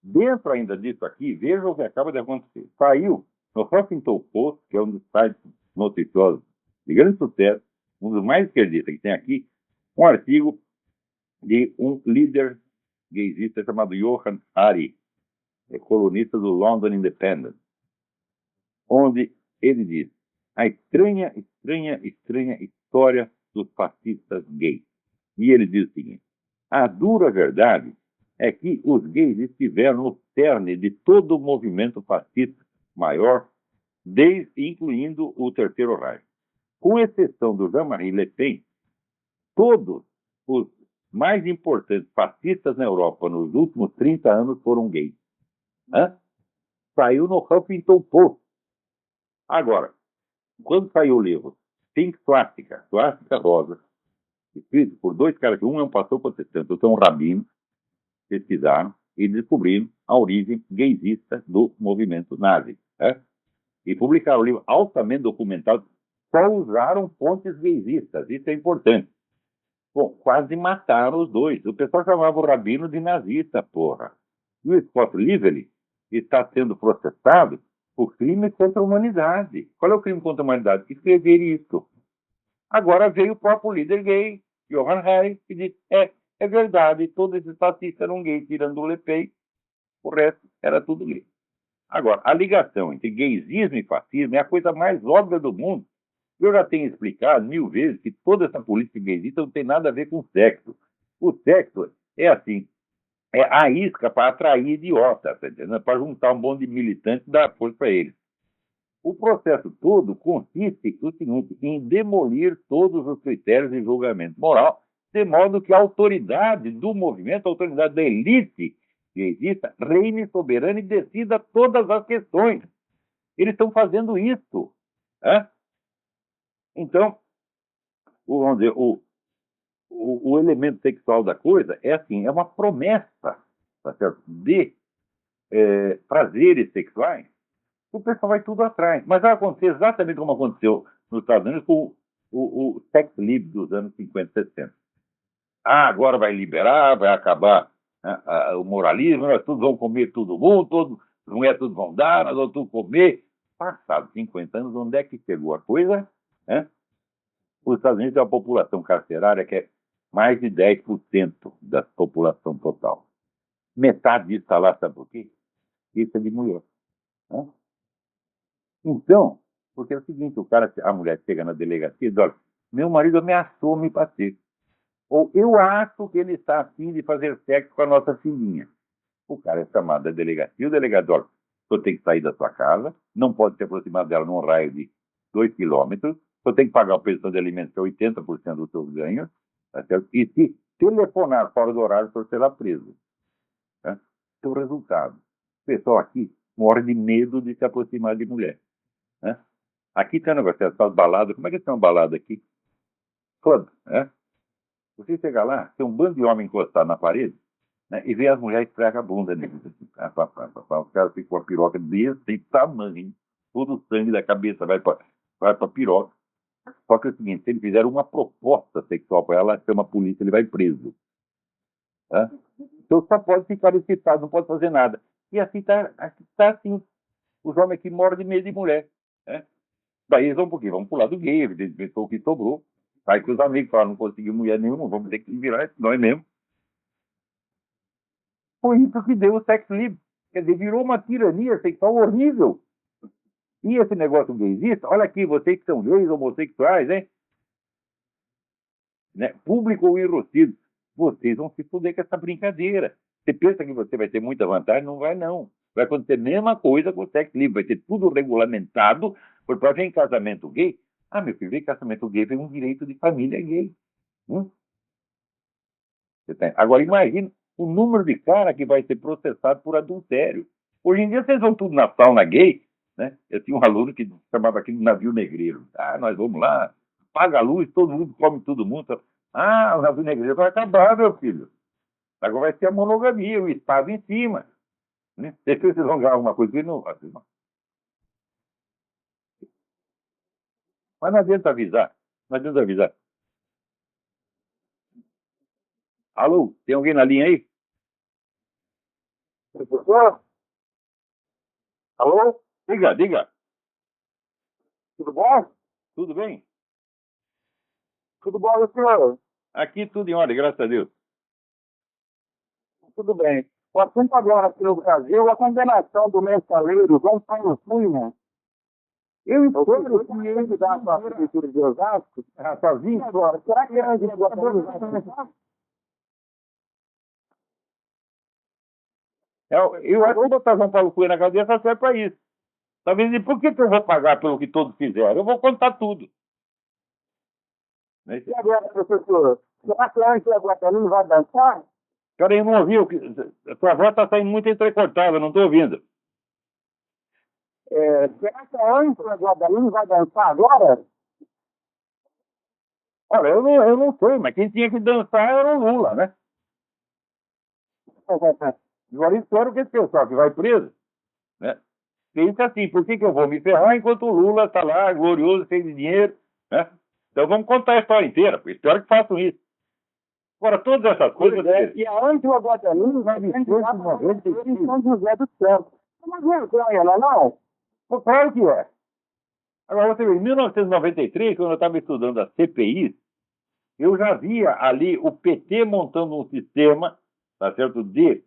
Dentro ainda disso aqui, veja o que acaba de acontecer. Saiu no Huffington Post, que é um dos sites noticiosos de grande sucesso, um dos mais esquerdistas que tem aqui, um artigo de um líder gaysista chamado Johan Hari, colunista do London Independent, onde ele diz a estranha história dos fascistas gays. E ele diz o seguinte: a dura verdade é que os gays estiveram no cerne de todo o movimento fascista maior, incluindo o Terceiro Reich. Com exceção do Jean-Marie Le Pen, todos os mais importantes fascistas na Europa nos últimos 30 anos foram gays. Saiu no Huffington Post. Agora, quando saiu o livro Pink Swastika Rosa, escrito por dois caras, que um é um pastor protestante, outro é um rabino, pesquisaram e descobriram a origem gaysista do movimento nazi. E publicaram o livro altamente documentado, só usaram fontes gaysistas, isso é importante. Bom, quase mataram os dois. O pessoal chamava o rabino de nazista, porra. E o Scott Lively está sendo processado por crime contra a humanidade. Qual é o crime contra a humanidade? Escrever isso. Agora veio o próprio líder gay, Johan Hari, e disse: é verdade, todos esses fascistas eram gays, tirando o Le Pen, o resto era tudo gay. Agora, a ligação entre gaysismo e fascismo é a coisa mais óbvia do mundo. Eu já tenho explicado 1000 vezes que toda essa política gaysista não tem nada a ver com sexo. O sexo é assim, é a isca para atrair idiota, tá entendendo? Para juntar um monte de militantes e dar força para eles. O processo todo consiste no seguinte, em demolir todos os critérios de julgamento moral, de modo que a autoridade do movimento, a autoridade da elite que exista, reine soberana e decida todas as questões. Eles estão fazendo isso. Então, vamos dizer, o elemento sexual da coisa é assim, é uma promessa, tá certo? De prazeres sexuais, o pessoal vai tudo atrás. Mas vai acontecer exatamente como aconteceu nos Estados Unidos com o sex lib dos anos 50 e 60. Agora vai liberar, vai acabar o moralismo, nós todos vamos comer todo mundo, todas as mulheres tudo vão dar, nós vamos tudo comer. Passados 50 anos, onde é que chegou a coisa? Os Estados Unidos têm uma população carcerária que é mais de 10% da população total. Metade disso está lá, sabe por quê? Isso é de mulher. Então, porque é o seguinte, a mulher chega na delegacia e diz: olha, meu marido ameaçou me bater. Ou eu acho que ele está afim de fazer sexo com a nossa filhinha. O cara é chamado da delegacia, o delegado: olha, você tem que sair da sua casa, não pode se aproximar dela num raio de 2 quilômetros, você tem que pagar a pensão de alimentos, que é 80% dos seus ganhos, tá certo? E se telefonar fora do horário, você será preso. Então, o resultado: o pessoal aqui morre de medo de se aproximar de mulher. Aqui tem um negócio, essas baladas. Como é que tem uma balada aqui? Club, Você chega lá, tem um bando de homem encostado na parede, e vê as mulheres esfregam a bunda neles. Os caras ficam com a piroca desse tamanho, todo o sangue da cabeça vai para a piroca. Só que é o seguinte: se ele fizer uma proposta sexual para ela, chama a polícia, ele vai preso. Então só pode ficar excitado, não pode fazer nada. E assim está assim. Os homens aqui morrem de medo de mulher. Daí eles vão por quê? Vamos pro lado gay, evidentemente foi o que sobrou. Aí que os amigos falaram: não conseguiu mulher nenhuma, vamos ter que virar nós mesmos. Foi isso que deu o sex livre. Quer dizer, virou uma tirania sexual horrível. E esse negócio gaysista, olha aqui, vocês que são gays, homossexuais, público ou enrostido, vocês vão se fuder com essa brincadeira. Você pensa que você vai ter muita vantagem? Não vai, não. Vai acontecer a mesma coisa com o sex livre, vai ter tudo regulamentado, porque para ver em casamento gay, meu filho, ver casamento gay é um direito de família gay. Agora, imagina o número de cara que vai ser processado por adultério. Hoje em dia, vocês vão tudo na sauna gay, Eu tinha um aluno que chamava aqui de navio negreiro. Nós vamos lá, paga a luz, todo mundo come todo mundo. O navio negreiro vai acabar, meu filho. Agora vai ser a monogamia, o Estado em cima. Depois vocês vão ganhar alguma coisa que não. Mas não adianta avisar. Não adianta avisar. Alô, tem alguém na linha aí? Professor? Alô? Diga, diga. Tudo bom? Tudo bem? Tudo bom, senhor? Aqui tudo em ordem, graças a Deus. Tudo bem. O assunto agora aqui no Brasil é a condenação do mensaleiro João Paulo Cunha. Eu espero que ele dá para a Prefeitura de Osasco, sozinho agora. Será que ele é negociador? Eu acho que botar João Paulo Cunha na cabeça serve para isso. Talvez, e por que eu vou pagar pelo que todos fizeram? Eu vou contar tudo. E agora, professor? Será que antes a Guatemala vai dançar? Cara, eu não ouvi. A tua voz está saindo muito entrecortada, não estou ouvindo. Será que a âncora Guadalupe vai dançar agora? Olha, eu não sei, mas quem tinha que dançar era o Lula, né? Agora espero que esse pessoal que vai preso, né? Pensa assim, por que eu vou me ferrar enquanto o Lula está lá, glorioso, cheio de dinheiro, né? Então vamos contar a história inteira, espero que façam isso. Agora, todas essas coisas... E a âncora Guadalupe vai vir em São José do Céu. É uma vergonha, não é não? Pô, claro que é. Agora, você vê, em 1993, quando eu estava estudando a CPI, eu já via ali o PT montando um sistema, tá certo, de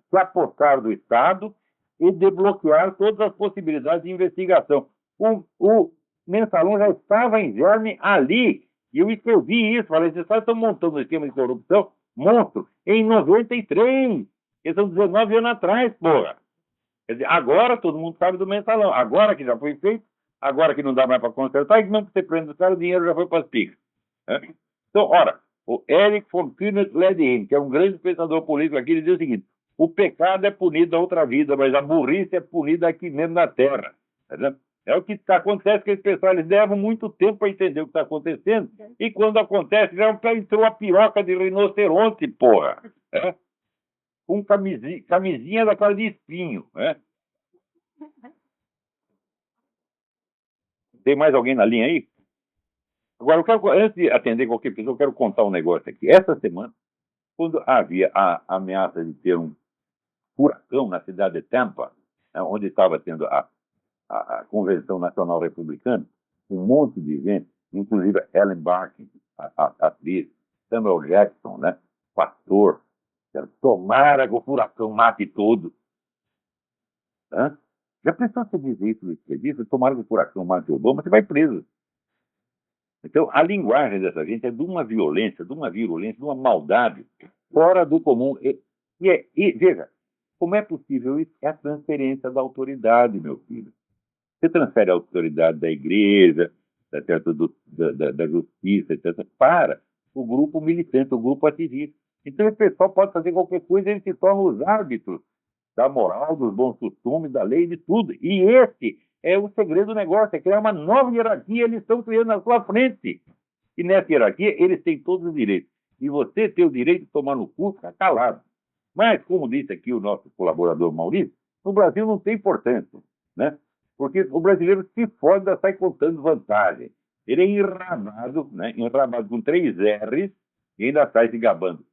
se apossar do Estado e de bloquear todas as possibilidades de investigação. O Mensalão já estava em germe ali, e eu escrevi isso, falei, vocês estão montando um esquema de corrupção monstro em 93, eles são 19 anos atrás, porra. Quer dizer, agora todo mundo sabe do Mensalão, agora que já foi feito, agora que não dá mais para consertar, e que mesmo que você prenda os caras, o dinheiro já foi para as picas. Né? Então, ora, o Erich von Kühne-Ledin, que é um grande pensador político aqui, ele diz o seguinte: o pecado é punido na outra vida, mas a burrice é punida aqui mesmo na Terra. Tá, é o que acontece com esse pessoal, eles levam muito tempo para entender o que está acontecendo, e quando acontece, já entrou a piroca de rinoceronte, porra. É? Com camisinha daquela de espinho. Né? Tem mais alguém na linha aí? Agora, antes de atender qualquer pessoa, eu quero contar um negócio aqui. Essa semana, quando havia a ameaça de ter um furacão na cidade de Tampa, onde estava tendo a Convenção Nacional Republicana, um monte de gente, inclusive Ellen Barkin, a atriz, Samuel Jackson, né, pastor, tomara que o furacão mate todos. Hã? Já pensou você dizer isso? Tomara que o furacão mate o Obama, você vai preso. Então, a linguagem dessa gente é de uma violência, de uma virulência, de uma maldade fora do comum. E veja, como é possível isso? É a transferência da autoridade, meu filho. Você transfere a autoridade da igreja, da justiça, etc., para o grupo militante, o grupo ativista. Então, esse pessoal pode fazer qualquer coisa, eles se tornam os árbitros da moral, dos bons costumes, da lei, de tudo. E esse é o segredo do negócio, é criar uma nova hierarquia, eles estão criando na sua frente. E nessa hierarquia, eles têm todos os direitos. E você tem o direito de tomar no cu, ficar calado. Mas, como disse aqui o nosso colaborador Maurício, no Brasil não tem importância, né? Porque o brasileiro se fode, sai contando vantagem. Ele é enrabado, né? Enrabado com 3 R's e ainda sai se gabando.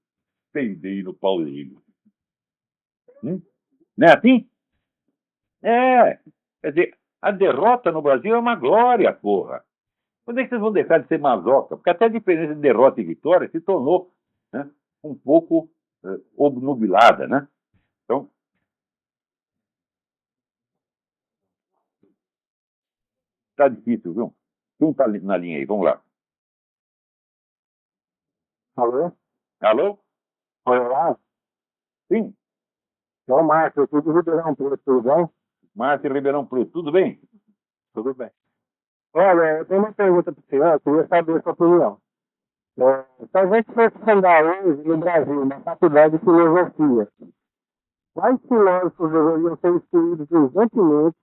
Pendei no Paulinho. Não é assim? Quer dizer, a derrota no Brasil é uma glória, porra. Quando é que vocês vão deixar de ser masoca? Porque até a diferença de derrota e vitória se tornou, né, um pouco obnubilada, né? Então, tá difícil, viu? Quem tá na linha aí? Vamos lá. Alô? Alô? Oi, olá? Sim. Sou o Márcio, aqui de Ribeirão Preto, tudo bem? Márcio Ribeirão Preto, tudo bem? Tudo bem. Olha, eu tenho uma pergunta para o senhor, eu queria saber a sua opinião. Se a gente fosse fundar hoje no Brasil uma faculdade de filosofia, quais filósofos deveriam ser excluídos urgentemente,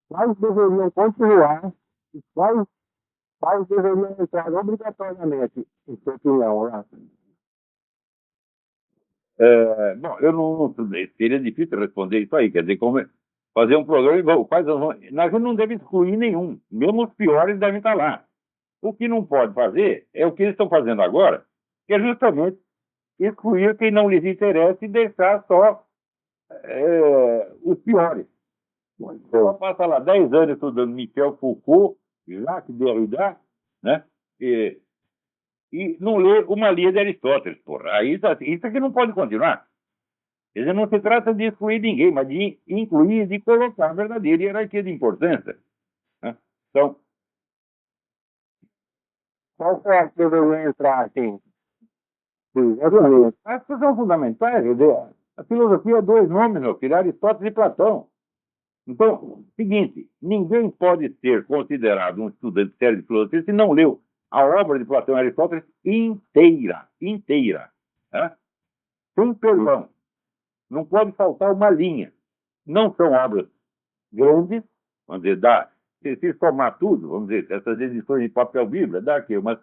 quais deveriam continuar e quais deveriam entrar obrigatoriamente, em sua opinião, Horácio? Bom, eu não seria difícil responder isso aí. Quer dizer, como fazer um programa igual. Nós não devemos excluir nenhum. Mesmo os piores devem estar lá. O que não pode fazer é o que eles estão fazendo agora, que é justamente excluir quem não lhes interessa e deixar só os piores. Então, passa lá 10 anos estudando Michel Foucault, Jacques Derrida, né? E não lê uma linha de Aristóteles, porra. Aí isso aqui não pode continuar. Quer dizer, não se trata de excluir ninguém, mas de incluir, de colocar a verdadeira hierarquia de importância. Né? Então, Qual foi a que deveria entrar, assim? as coisas são fundamentais. Quer dizer, a filosofia é dois nomes, meu filho, Aristóteles e Platão. Então, seguinte, ninguém pode ser considerado um estudante sério de filosofia se não leu a obra de Platão e Aristóteles inteira. Né? Sem perdão. Não pode faltar uma linha. Não são obras grandes, vamos dizer, se somar tudo, vamos dizer, essas edições de papel Bíblia, dá aqui umas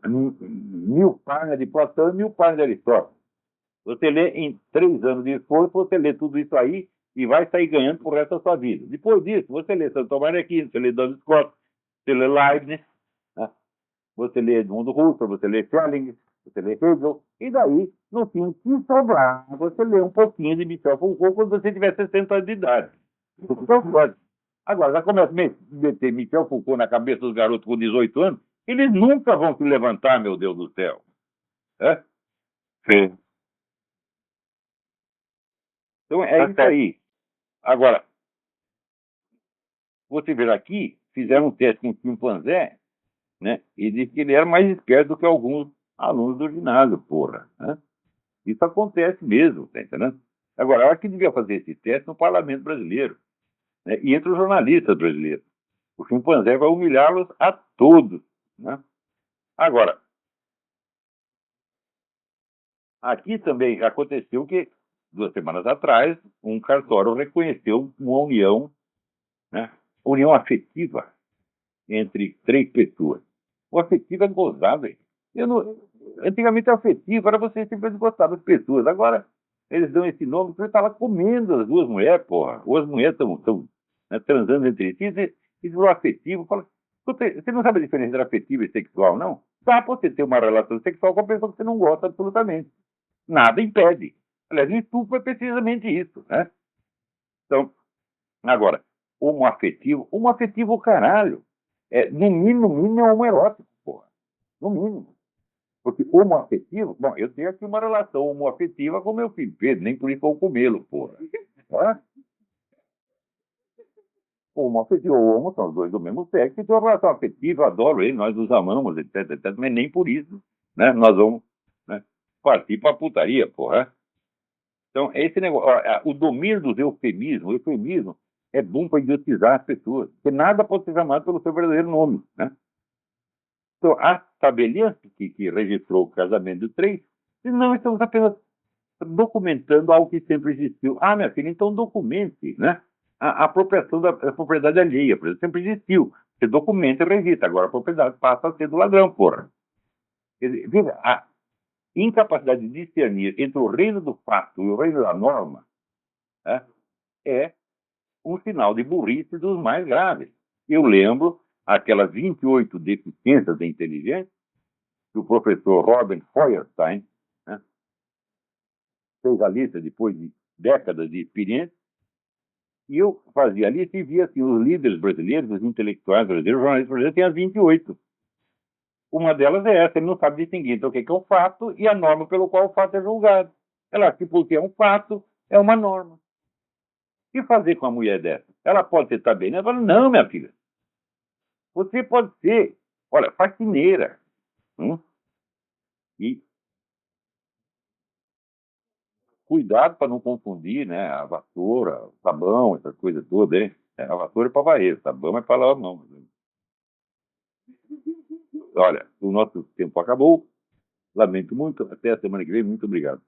1000 páginas de Platão e 1000 páginas de Aristóteles. Você lê em 3 anos de esforço, você lê tudo isso aí e vai sair ganhando pro resto da sua vida. Depois disso, você lê Santo Tomás de Aquino, você lê Duns Scotus, você lê Leibniz, né? Você lê Edmundo Husserl, você lê Schelling, você lê Hegel, e daí, no fim, se sobrar, você lê um pouquinho de Michel Foucault quando você tiver 60 anos de idade. Então pode. Agora, já começa a meter Michel Foucault na cabeça dos garotos com 18 anos, eles nunca vão se levantar, meu Deus do céu. É? Sim. Então é isso aí. Agora, você ver aqui, fizeram um teste com um chimpanzé, né? E disse que ele era mais esperto do que alguns alunos do ginásio, porra. Né? Isso acontece mesmo, tá entendendo? Agora, eu acho que devia fazer esse teste no parlamento brasileiro, né? E entre os jornalistas brasileiros. O chimpanzé vai humilhá-los a todos, né? Agora, aqui também aconteceu que, 2 semanas atrás, um cartório reconheceu uma união, né? União afetiva entre 3 pessoas. O afetivo é gozado, hein? Antigamente o afetivo era você simplesmente gostar das pessoas. Agora, eles dão esse nome, você estava comendo as 2 mulheres, porra. Ou as mulheres estão né, transando entre si, e virou afetivo. Fala, você não sabe a diferença entre afetivo e sexual, não? Dá pra você ter uma relação sexual com a pessoa que você não gosta absolutamente. Nada impede. Aliás, o estupro é precisamente isso, né? Então, agora, homoafetivo, caralho. No mínimo, é homoerótico, porra. No mínimo. Porque homoafetivo, bom, eu tenho aqui uma relação homoafetiva com meu filho Pedro, nem por isso vou comê-lo, porra. Tá? Homoafetivo ou homo são os dois do mesmo sexo, e tem uma relação afetiva, eu adoro ele, nós nos amamos, etc, mas nem por isso, né, nós vamos, né, partir pra putaria, porra. Então, esse negócio, o domínio dos eufemismos, o eufemismo é bom para idiotizar as pessoas, porque nada pode ser chamado pelo seu verdadeiro nome, né? Então, a tabeliã que registrou o casamento dos 3, não, estamos apenas documentando algo que sempre existiu. Ah, minha filha, então documente, né? A apropriação da propriedade alheia, por exemplo, sempre existiu. Você documenta e registra. Agora a propriedade passa a ser do ladrão, porra. Quer dizer, veja, a incapacidade de discernir entre o reino do fato e o reino da norma, né, é um sinal de burrice dos mais graves. Eu lembro aquelas 28 deficiências da inteligência que o professor Robert Feuerstein, né, fez a lista depois de décadas de experiência, e eu fazia a lista e via assim, os líderes brasileiros, os intelectuais brasileiros, os jornalistas brasileiros têm as 28. Uma delas é essa, ele não sabe distinguir entre o que é um fato e a norma pelo qual o fato é julgado. Ela acha que porque é um fato, é uma norma. O que fazer com uma mulher dessa? Ela pode ser também, né? Ela fala, não, minha filha. Você pode ser, olha, faxineira. E cuidado para não confundir, né? A vassoura, o sabão, essas coisas todas, hein? A vassoura é para varrer, o sabão é para lavar a mão. Olha, o nosso tempo acabou. Lamento muito. Até a semana que vem. Muito obrigado.